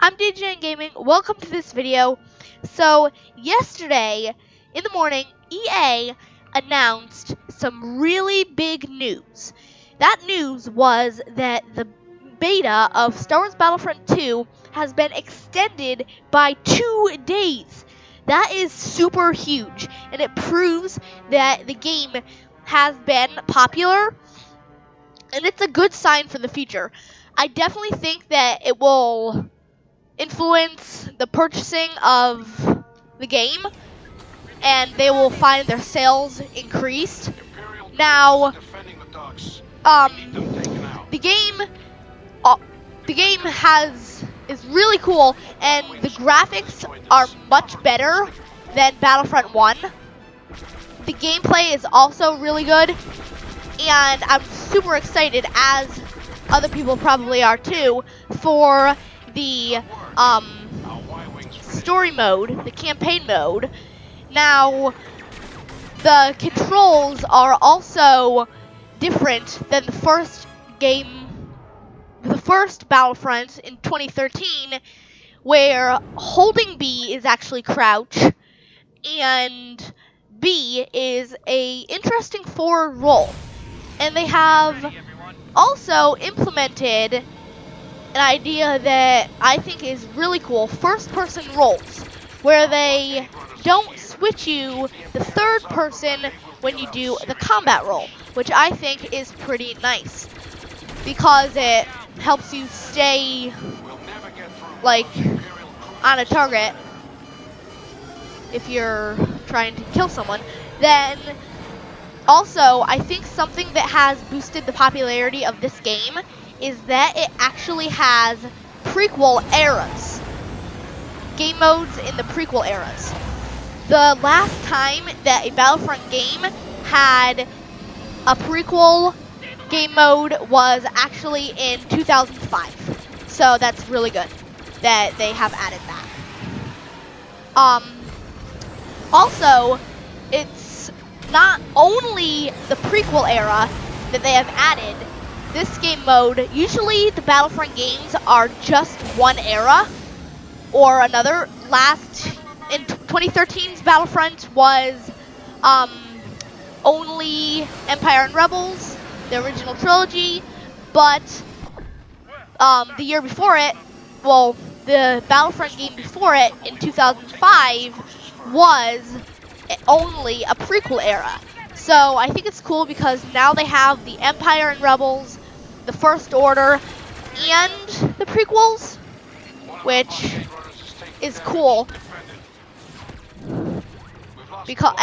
I'm DJ Gaming. Welcome to this video. So, yesterday in the morning, EA announced some really big news. That news was that the beta of Star Wars Battlefront II has been extended by 2 days. That is super huge, and it proves that the game has been popular, and it's a good sign for the future. I definitely think that it will influence the purchasing of the game, and they will find their sales increased. Now, the game is really cool, and the graphics are much better than Battlefront 1. The gameplay is also really good, and I'm super excited, as other people probably are too, for the story mode, the campaign mode. Now, the controls are also different than the first game, the first Battlefront in 2013, where holding B is actually crouch, and B is a interesting forward roll. And they have also implemented an idea that I think is really cool: first-person rolls, where they don't switch you the third person when you do the combat roll, which I think is pretty nice, because it helps you stay like on a target if you're trying to kill someone. Then also, I think something that has boosted the popularity of this game is that it actually has prequel eras, game modes in the prequel eras. The last time that a Battlefront game had a prequel game mode was actually in 2005. So that's really good that they have added that. Also, it's not only the prequel era that they have added this game mode. Usually the Battlefront games are just one era or another. In 2013's Battlefront was only Empire and Rebels, the original trilogy, but the year before it, well, the Battlefront game before it in 2005 was only a prequel era. So I think it's cool because now they have the Empire and Rebels, the First Order, and the prequels, which is cool. And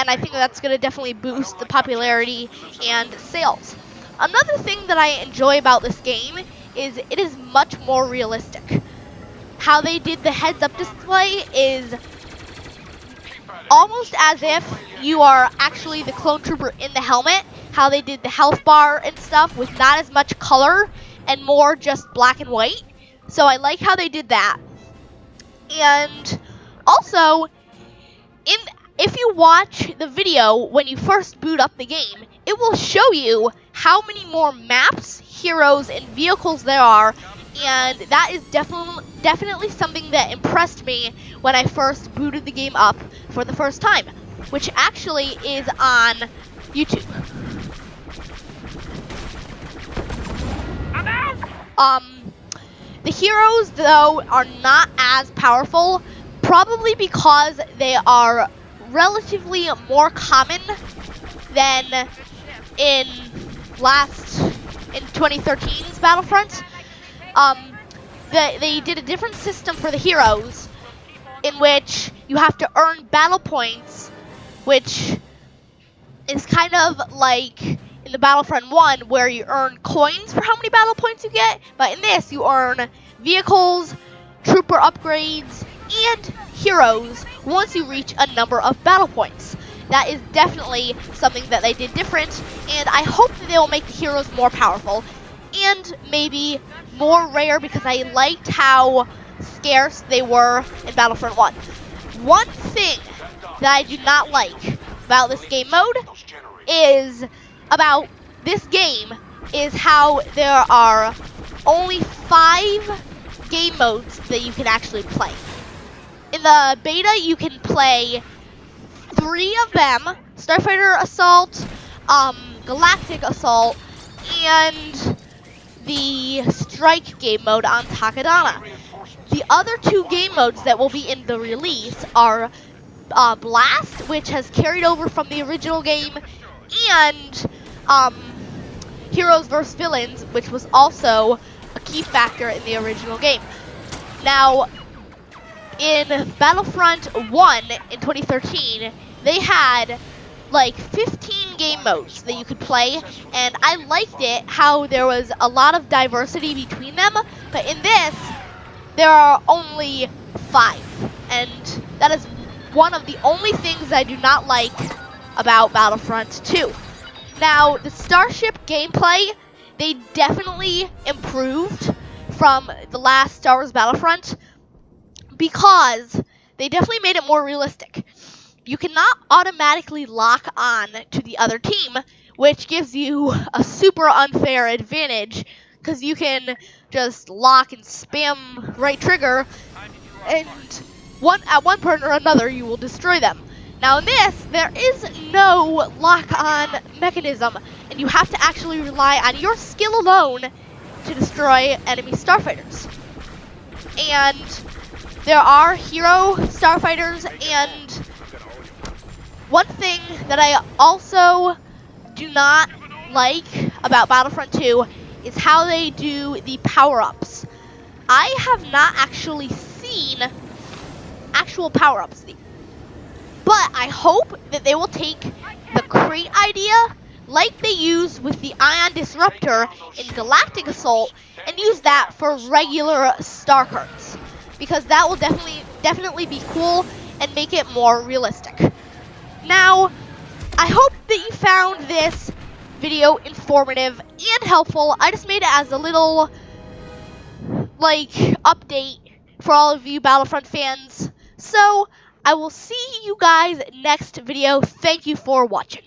I think that's going to definitely boost the popularity and sales. Another thing that I enjoy about this game is it is much more realistic. How they did the heads-up display is almost as if you are actually the clone trooper in the helmet. How they did the health bar and stuff with not as much color and more just black and white. So I like how they did that. And also, if you watch the video when you first boot up the game, it will show you how many more maps, heroes, and vehicles there are. And that is definitely something that impressed me when I first booted the game up for the first time, which actually is on YouTube. The heroes, though, are not as powerful, probably because they are relatively more common than in 2013's Battlefront. They did a different system for the heroes, in which you have to earn battle points, which is kind of like in the Battlefront 1, where you earn coins for how many battle points you get, but in this you earn vehicles, trooper upgrades, and heroes once you reach a number of battle points. That is definitely something that they did different, and I hope that they will make the heroes more powerful and maybe more rare, because I liked how scarce they were in Battlefront 1. One thing that I do not like about this game mode is how there are only 5 game modes that you can actually play. In the beta, you can play 3 of them: Starfighter Assault, Galactic Assault, and the Strike game mode on Takadana. The other 2 game modes that will be in the release are Blast, which has carried over from the original game, and Heroes vs. Villains, which was also a key factor in the original game. Now, in Battlefront 1 in 2013, they had like 15 game modes that you could play, and I liked it how there was a lot of diversity between them, but in this, there are only 5, and that is one of the only things I do not like about Battlefront 2. Now, the Starship gameplay, they definitely improved from the last Star Wars Battlefront because they definitely made it more realistic. You cannot automatically lock on to the other team, which gives you a super unfair advantage because you can just lock and spam right trigger, and at one point or another you will destroy them. Now in this, there is no lock-on mechanism, and you have to actually rely on your skill alone to destroy enemy starfighters. And there are hero starfighters, and one thing that I also do not like about Battlefront 2 is how they do the power-ups. I have not actually seen actual power-ups, but I hope that they will take the crate idea like they use with the Ion Disruptor in Galactic Assault and use that for regular star cards, because that will definitely be cool and make it more realistic. Now, I hope that you found this video informative and helpful. I just made it as a little update for all of you Battlefront fans. So I will see you guys next video. Thank you for watching.